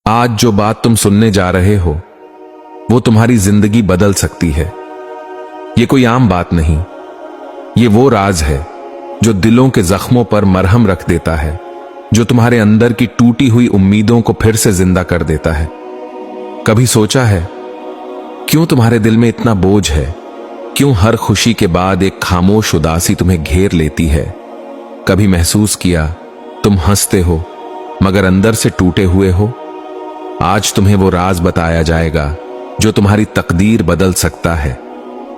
आज जो बात तुम सुनने जा रहे हो वो तुम्हारी जिंदगी बदल सकती है। ये कोई आम बात नहीं, ये वो राज है जो दिलों के जख्मों पर मरहम रख देता है, जो तुम्हारे अंदर की टूटी हुई उम्मीदों को फिर से जिंदा कर देता है। कभी सोचा है क्यों तुम्हारे दिल में इतना बोझ है? क्यों हर खुशी के बाद एक खामोश उदासी तुम्हें घेर लेती है? कभी महसूस किया तुम हंसते हो मगर अंदर से टूटे हुए हो? आज तुम्हें वो राज बताया जाएगा जो तुम्हारी तकदीर बदल सकता है।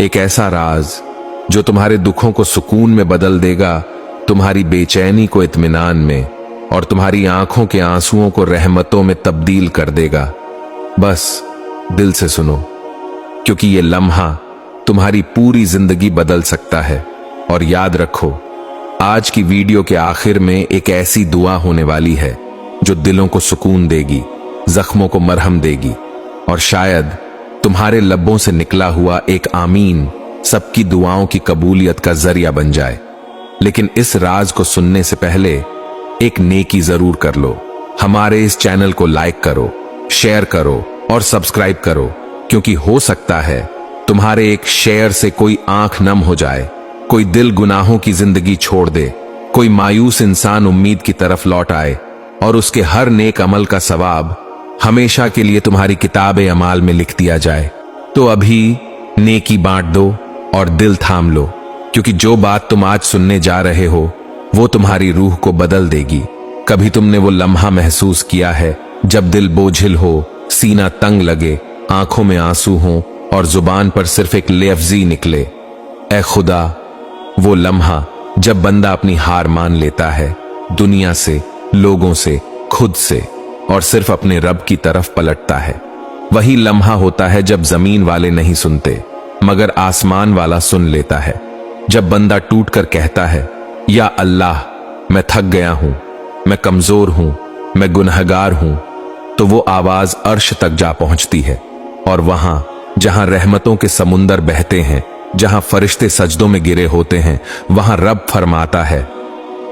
एक ऐसा राज जो तुम्हारे दुखों को सुकून में बदल देगा, तुम्हारी बेचैनी को इत्मीनान में और तुम्हारी आंखों के आंसुओं को रहमतों में तब्दील कर देगा। बस दिल से सुनो, क्योंकि ये लम्हा तुम्हारी पूरी जिंदगी बदल सकता है। और याद रखो, आज की वीडियो के आखिर में एक ऐसी दुआ होने वाली है जो दिलों को सुकून देगी, जख्मों को मरहम देगी और शायद तुम्हारे लब्बों से निकला हुआ एक आमीन सबकी दुआओं की कबूलियत का जरिया बन जाए। लेकिन इस राज को सुनने से पहले एक नेकी जरूर कर लो। हमारे इस चैनल को लाइक करो, शेयर करो और सब्सक्राइब करो, क्योंकि हो सकता है तुम्हारे एक शेयर से कोई आंख नम हो जाए, कोई दिल गुनाहों की जिंदगी छोड़ दे, कोई मायूस इंसान उम्मीद की तरफ लौट आए और उसके हर नेक अमल का सवाब हमेशा के लिए तुम्हारी किताब-ए अमाल में लिख दिया जाए। तो अभी नेकी बांट दो और दिल थाम लो, क्योंकि जो बात तुम आज सुनने जा रहे हो वो तुम्हारी रूह को बदल देगी। कभी तुमने वो लम्हा महसूस किया है जब दिल बोझिल हो, सीना तंग लगे, आंखों में आंसू हो और जुबान पर सिर्फ एक लफ्ज़ निकले, ऐ खुदा? वो लम्हा जब बंदा अपनी हार मान लेता है, दुनिया से, लोगों से, खुद से और सिर्फ अपने रब की तरफ पलटता है। वही लम्हा होता है जब जमीन वाले नहीं सुनते मगर आसमान वाला सुन लेता है। जब बंदा टूट कर कहता है, या अल्लाह, मैं थक गया हूं, मैं कमजोर हूं, मैं गुनहगार हूं, तो वो आवाज अर्श तक जा पहुंचती है। और वहां जहां रहमतों के समुंदर बहते हैं, जहां फरिश्ते सजदों में गिरे होते हैं, वहां रब फरमाता है,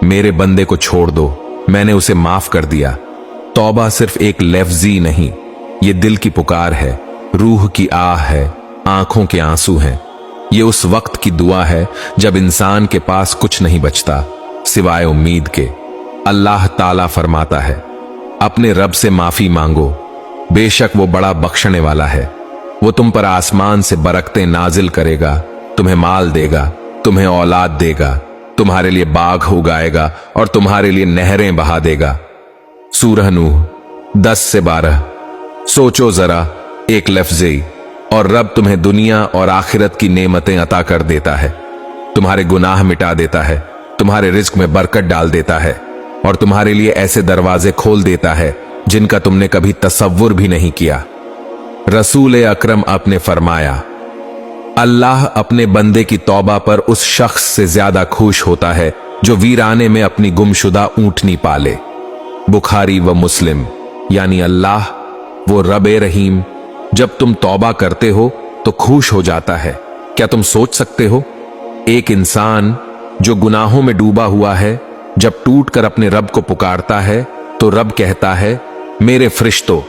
मेरे बंदे को छोड़ दो, मैंने उसे माफ कर दिया। तौबा सिर्फ एक लफ्ज़ी नहीं, ये दिल की पुकार है, रूह की आह है, आंखों के आंसू हैं। ये उस वक्त की दुआ है जब इंसान के पास कुछ नहीं बचता सिवाय उम्मीद के। अल्लाह ताला फरमाता है, अपने रब से माफी मांगो, बेशक वो बड़ा बख्शने वाला है। वो तुम पर आसमान से बरकतें नाजिल करेगा, तुम्हें माल देगा, तुम्हें औलाद देगा, तुम्हारे लिए बाग उगाएगा और तुम्हारे लिए नहरें बहा देगा। सूरह नूह 10 से 12। सोचो जरा, एक लफ्ज़ और रब तुम्हें दुनिया और आखिरत की नेमतें अता कर देता है, तुम्हारे गुनाह मिटा देता है, तुम्हारे रिज्क में बरकत डाल देता है और तुम्हारे लिए ऐसे दरवाजे खोल देता है जिनका तुमने कभी तसव्वुर भी नहीं किया। रसूल अकरम आपने फरमाया, अल्लाह अपने बंदे की तौबा पर उस शख्स से ज्यादा खुश होता है जो वीराने में अपनी गुमशुदा ऊंटनी पाले। बुखारी व मुस्लिम। यानी अल्लाह वो रब रहीम जब तुम तौबा करते हो तो खुश हो जाता है। क्या तुम सोच सकते हो, एक इंसान जो गुनाहों में डूबा हुआ है जब टूट कर अपने रब को पुकारता है तो रब कहता है, मेरे फरिश्तों,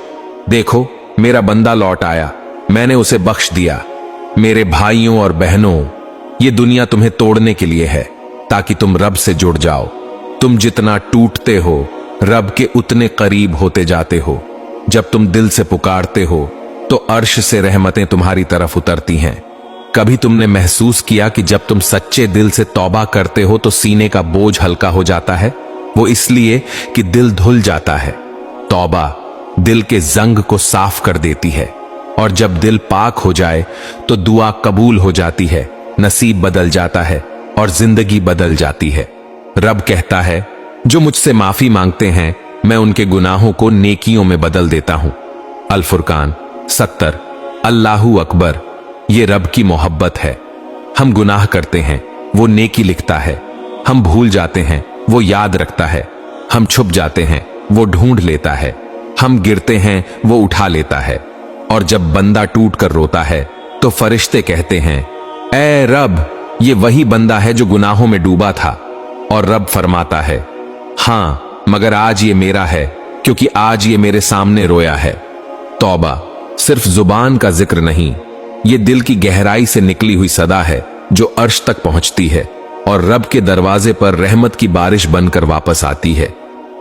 देखो मेरा बंदा लौट आया, मैंने उसे बख्श दिया। मेरे भाइयों और बहनों, ये दुनिया तुम्हें तोड़ने के लिए है ताकि तुम रब से जुड़ जाओ। तुम जितना टूटते हो रब के उतने करीब होते जाते हो। जब तुम दिल से पुकारते हो तो अर्श से रहमतें तुम्हारी तरफ उतरती हैं। कभी तुमने महसूस किया कि जब तुम सच्चे दिल से तौबा करते हो तो सीने का बोझ हल्का हो जाता है? वो इसलिए कि दिल धुल जाता है। तौबा दिल के जंग को साफ कर देती है और जब दिल पाक हो जाए तो दुआ कबूल हो जाती है, नसीब बदल जाता है और जिंदगी बदल जाती है। रब कहता है, जो मुझसे माफी मांगते हैं मैं उनके गुनाहों को नेकियों में बदल देता हूं। अल फुरकान 70। अल्लाहू अकबर। ये रब की मोहब्बत है। हम गुनाह करते हैं, वो नेकी लिखता है। हम भूल जाते हैं, वो याद रखता है। हम छुप जाते हैं, वो ढूंढ लेता है। हम गिरते हैं, वो उठा लेता है। और जब बंदा टूट कर रोता है तो फरिश्ते कहते हैं, ऐ रब, ये वही बंदा है जो गुनाहों में डूबा था। और रब फरमाता है, हां, मगर आज ये मेरा है, क्योंकि आज ये मेरे सामने रोया है। तौबा सिर्फ जुबान का जिक्र नहीं, ये दिल की गहराई से निकली हुई सदा है जो अर्श तक पहुंचती है और रब के दरवाजे पर रहमत की बारिश बनकर वापस आती है।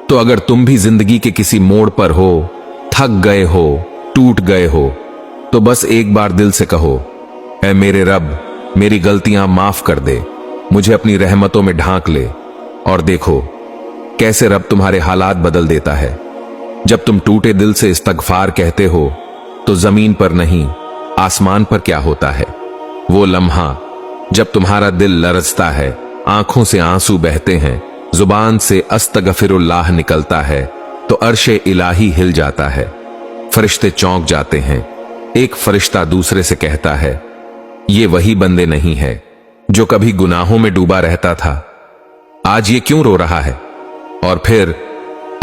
तो अगर तुम भी जिंदगी के किसी मोड़ पर हो, थक गए हो, टूट गए हो, तो बस एक बार दिल से कहो, ऐ मेरे रब, मेरी गलतियां माफ कर दे, मुझे अपनी रहमतों में ढांक ले। और देखो कैसे रब तुम्हारे हालात बदल देता है। जब तुम टूटे दिल से इस्तगफार कहते हो तो जमीन पर नहीं, आसमान पर क्या होता है। वो लम्हा जब तुम्हारा दिल लरजता है, आंखों से आंसू बहते हैं, जुबान से अस्तगफिरुल्लाह निकलता है, तो अर्शे इलाही हिल जाता है, फरिश्ते चौंक जाते हैं। एक फरिश्ता दूसरे से कहता है, ये वही बंदे नहीं है जो कभी गुनाहों में डूबा रहता था, आज ये क्यों रो रहा है। और फिर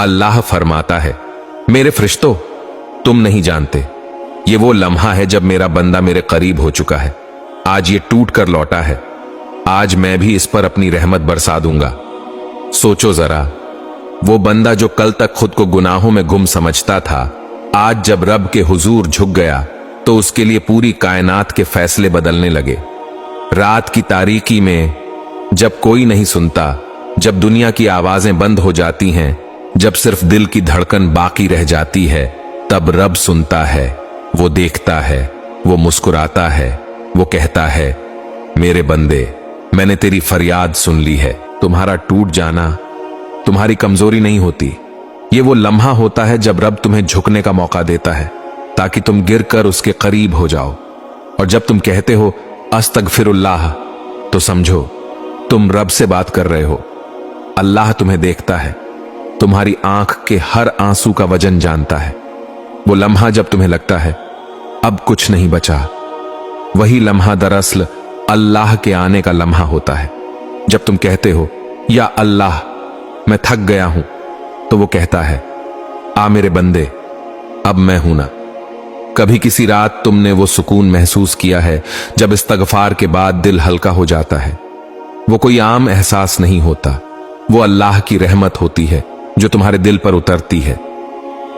अल्लाह फरमाता है, मेरे फरिश्तों, तुम नहीं जानते, ये वो लम्हा है जब मेरा बंदा मेरे करीब हो चुका है, आज ये टूट कर लौटा है, आज मैं भी इस पर अपनी रहमत बरसा दूंगा। सोचो जरा, वो बंदा जो कल तक खुद को गुनाहों में गुम समझता था, आज जब रब के हुजूर झुक गया तो उसके लिए पूरी कायनात के फैसले बदलने लगे। रात की तारीकी में जब कोई नहीं सुनता, जब दुनिया की आवाजें बंद हो जाती हैं, जब सिर्फ दिल की धड़कन बाकी रह जाती है, तब रब सुनता है, वो देखता है, वो मुस्कुराता है, वो कहता है, मेरे बंदे, मैंने तेरी फरियाद सुन ली है। तुम्हारा टूट जाना तुम्हारी कमजोरी नहीं होती, ये वो लम्हा होता है जब रब तुम्हें झुकने का मौका देता है ताकि तुम गिरकर उसके करीब हो जाओ। और जब तुम कहते हो अस्तगफिरुल्लाह, तो समझो तुम रब से बात कर रहे हो। अल्लाह तुम्हें देखता है, तुम्हारी आंख के हर आंसू का वजन जानता है। वो लम्हा जब तुम्हें लगता है अब कुछ नहीं बचा, वही लम्हा दरअसल अल्लाह के आने का लम्हा होता है। जब तुम कहते हो, या अल्लाह, मैं थक गया हूं, तो वो कहता है, आ मेरे बंदे, अब मैं हूं ना। कभी किसी रात तुमने वो सुकून महसूस किया है जब इस्तगफार के बाद दिल हल्का हो जाता है। वो कोई आम एहसास नहीं होता, वो अल्लाह की रहमत होती है जो तुम्हारे दिल पर उतरती है।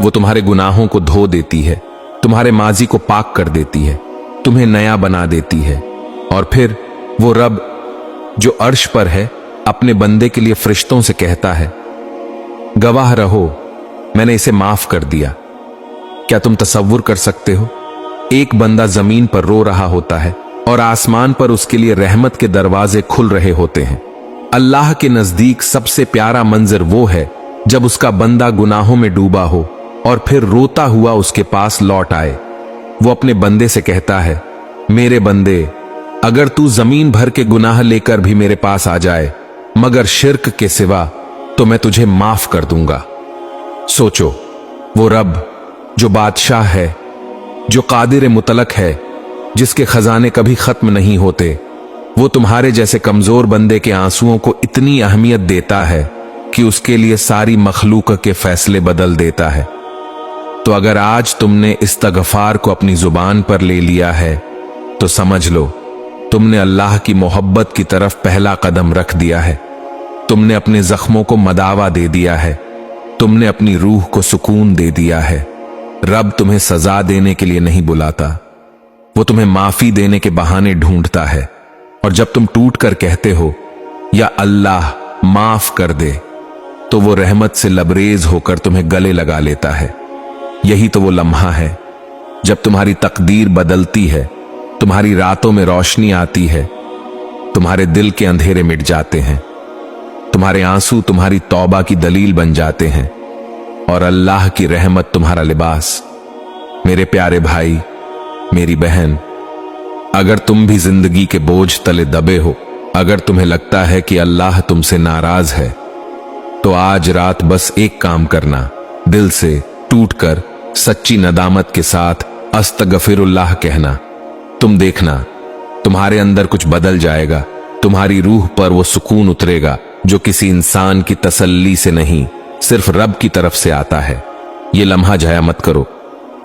वो तुम्हारे गुनाहों को धो देती है, तुम्हारे माजी को पाक कर देती है, तुम्हें नया बना देती है। और फिर वो रब जो अर्श पर है अपने बंदे के लिए फरिश्तों से कहता है, गवाह रहो, मैंने इसे माफ कर दिया। क्या तुम तसव्वुर कर सकते हो, एक बंदा जमीन पर रो रहा होता है और आसमान पर उसके लिए रहमत के दरवाजे खुल रहे होते हैं। अल्लाह के नजदीक सबसे प्यारा मंजर वो है जब उसका बंदा गुनाहों में डूबा हो और फिर रोता हुआ उसके पास लौट आए। वो अपने बंदे से कहता है, मेरे बंदे, अगर तू जमीन भर के गुनाह लेकर भी मेरे पास आ जाए मगर शिर्क के सिवा, तो मैं तुझे माफ कर दूंगा। सोचो, वो रब जो बादशाह है, जो कादिर मुतलक है, जिसके खजाने कभी खत्म नहीं होते, वो तुम्हारे जैसे कमजोर बंदे के आंसुओं को इतनी अहमियत देता है कि उसके लिए सारी मखलूक के फैसले बदल देता है। तो अगर आज तुमने इस्तगफार को अपनी जुबान पर ले लिया है तो समझ लो तुमने अल्लाह की मोहब्बत की तरफ पहला कदम रख दिया है। तुमने अपने जख्मों को मदावा दे दिया है, तुमने अपनी रूह को सुकून दे दिया है। रब तुम्हें सजा देने के लिए नहीं बुलाता, वो तुम्हें माफी देने के बहाने ढूंढता है। और जब तुम टूट कर कहते हो, या अल्लाह माफ कर दे, तो वो रहमत से लबरेज होकर तुम्हें गले लगा लेता है। यही तो वो लम्हा है जब तुम्हारी तकदीर बदलती है, तुम्हारी रातों में रोशनी आती है, तुम्हारे दिल के अंधेरे मिट जाते हैं, तुम्हारे आंसू तुम्हारी तौबा की दलील बन जाते हैं और अल्लाह की रहमत तुम्हारा लिबास। मेरे प्यारे भाई, मेरी बहन, अगर तुम भी जिंदगी के बोझ तले दबे हो, अगर तुम्हें लगता है कि अल्लाह तुमसे नाराज है, तो आज रात बस एक काम करना, दिल से टूटकर सच्ची नदामत के साथ अस्तगफिरुल्लाह कहना। तुम देखना, तुम्हारे अंदर कुछ बदल जाएगा, तुम्हारी रूह पर वो सुकून उतरेगा जो किसी इंसान की तसल्ली से नहीं, सिर्फ रब की तरफ से आता है। ये लम्हा जाया मत करो,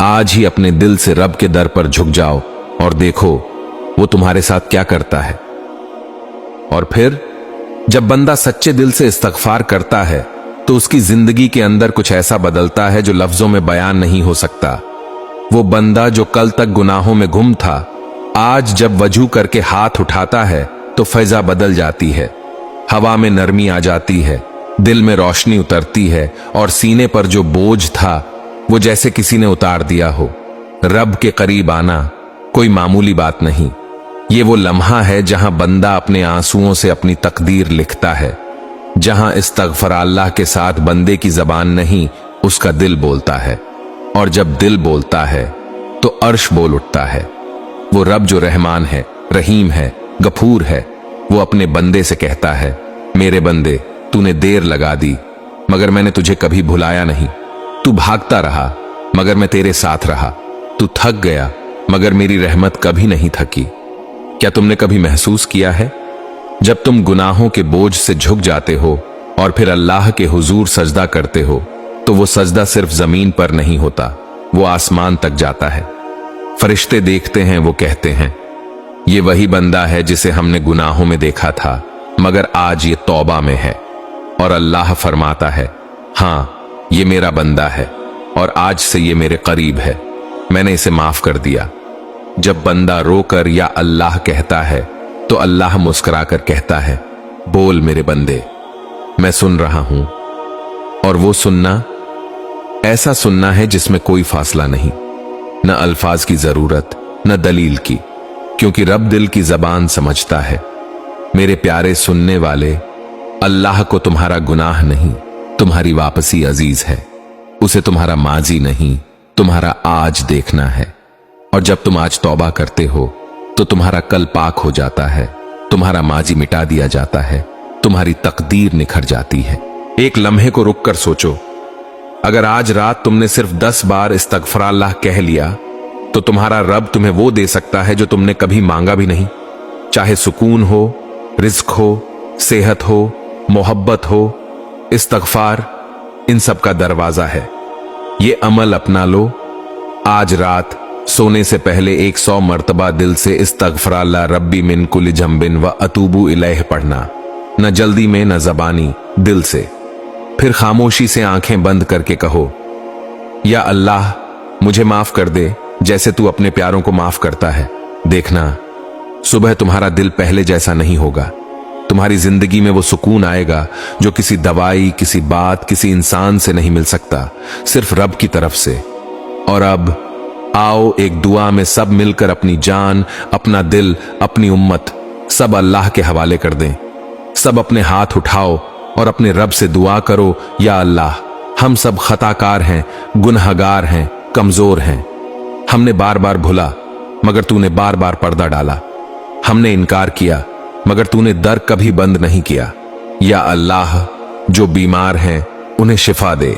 आज ही अपने दिल से रब के दर पर झुक जाओ और देखो वो तुम्हारे साथ क्या करता है। और फिर जब बंदा सच्चे दिल से इस्तगफार करता है तो उसकी जिंदगी के अंदर कुछ ऐसा बदलता है जो लफ्जों में बयान नहीं हो सकता। वो बंदा जो कल तक गुनाहों में गुम था, आज जब वजू करके हाथ उठाता है तो फैजा बदल जाती है, हवा में नरमी आ जाती है, दिल में रोशनी उतरती है और सीने पर जो बोझ था वो जैसे किसी ने उतार दिया हो। रब के करीब आना कोई मामूली बात नहीं, ये वो लम्हा है जहां बंदा अपने आंसुओं से अपनी तकदीर लिखता है, जहां इस्तगफर अल्लाह के साथ बंदे की जबान नहीं उसका दिल बोलता है, और जब दिल बोलता है तो अर्श बोल उठता है। वो रब जो रहमान है, रहीम है, गफूर है, वो अपने बंदे से कहता है, मेरे बंदे तूने देर लगा दी मगर मैंने तुझे कभी भुलाया नहीं। तू भागता रहा मगर मैं तेरे साथ रहा। तू थक गया मगर मेरी रहमत कभी नहीं थकी। क्या तुमने कभी महसूस किया है जब तुम गुनाहों के बोझ से झुक जाते हो और फिर अल्लाह के हुजूर सजदा करते हो तो वो सजदा सिर्फ जमीन पर नहीं होता, वो आसमान तक जाता है। फरिश्ते देखते हैं, वो कहते हैं ये वही बंदा है जिसे हमने गुनाहों में देखा था मगर आज ये तौबा में है। और अल्लाह फरमाता है, हाँ ये मेरा बंदा है और आज से ये मेरे करीब है, मैंने इसे माफ कर दिया। जब बंदा रोकर या अल्लाह कहता है तो अल्लाह मुस्कुराकर कहता है, बोल मेरे बंदे, मैं सुन रहा हूं। और वो सुनना ऐसा सुनना है जिसमें कोई फासला नहीं, न अल्फाज की जरूरत न दलील की, क्योंकि रब दिल की जबान समझता है। मेरे प्यारे सुनने वाले, अल्लाह को तुम्हारा गुनाह नहीं, तुम्हारी वापसी अजीज है। उसे तुम्हारा माजी नहीं, तुम्हारा आज देखना है। और जब तुम आज तौबा करते हो तो तुम्हारा कल पाक हो जाता है, तुम्हारा माजी मिटा दिया जाता है, तुम्हारी तकदीर निखर जाती है। एक लम्हे को रुक कर सोचो, अगर आज रात तुमने सिर्फ 10 बार इस्तगफुरुल्लाह कह लिया तो तुम्हारा रब तुम्हें वो दे सकता है जो तुमने कभी मांगा भी नहीं। चाहे सुकून हो, रिज्क हो, सेहत हो, मोहब्बत हो, इस्तगफार इन सब का दरवाजा है। ये अमल अपना लो। आज रात सोने से पहले 100 मर्तबा दिल से इस्तगफुरुल्लाह रब्बी मिन कुल्लि जंबिन व अतूबु इलैह पढ़ना, न जल्दी में न जबानी, दिल से। फिर खामोशी से आंखें बंद करके कहो, या अल्लाह मुझे माफ कर दे जैसे तू अपने प्यारों को माफ करता है। देखना सुबह तुम्हारा दिल पहले जैसा नहीं होगा, तुम्हारी जिंदगी में वो सुकून आएगा जो किसी दवाई, किसी बात, किसी इंसान से नहीं मिल सकता, सिर्फ रब की तरफ से। और अब आओ एक दुआ में सब मिलकर अपनी जान, अपना दिल, अपनी उम्मत सब अल्लाह के हवाले कर दें। सब अपने हाथ उठाओ और अपने रब से दुआ करो, या अल्लाह हम सब खताकार हैं, गुनहगार हैं, कमजोर हैं। हमने बार बार भुला मगर तूने बार बार पर्दा डाला, हमने इनकार किया मगर तूने दर कभी बंद नहीं किया। या अल्लाह जो बीमार हैं उन्हें शिफा दे,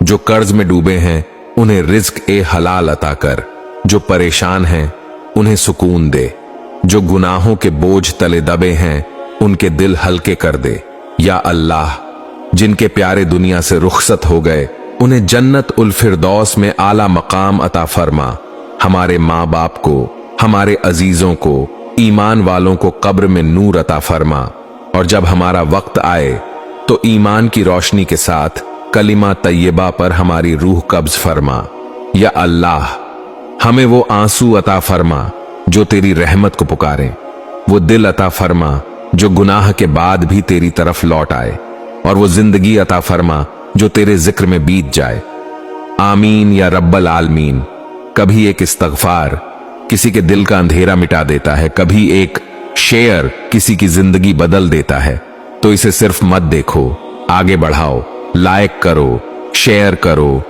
जो कर्ज में डूबे हैं उन्हें रिज्क ए हलाल अता कर, जो परेशान हैं उन्हें सुकून दे, जो गुनाहों के बोझ तले दबे हैं उनके दिल हल्के कर दे। या अल्लाह जिनके प्यारे दुनिया से रुखसत हो गए उन्हें जन्नत उल फिरदौस में आला मकाम अता फरमा। हमारे माँ बाप को, हमारे अजीजों को, ईमान वालों को कब्र में नूर अता फरमा। और जब हमारा वक्त आए तो ईमान की रोशनी के साथ कलिमा तैयबा पर हमारी रूह कब्ज फरमा। या अल्लाह हमें वो आंसू अता फरमा जो तेरी रहमत को पुकारें, वो दिल अता फरमा जो गुनाह के बाद भी तेरी तरफ लौट आए, और वो जिंदगी अता फरमा जो तेरे जिक्र में बीत जाए। आमीन या रब्बल आलमीन। कभी एक इस्तगफार किसी के दिल का अंधेरा मिटा देता है, कभी एक शेयर किसी की जिंदगी बदल देता है। तो इसे सिर्फ मत देखो, आगे बढ़ाओ, लाइक करो, शेयर करो।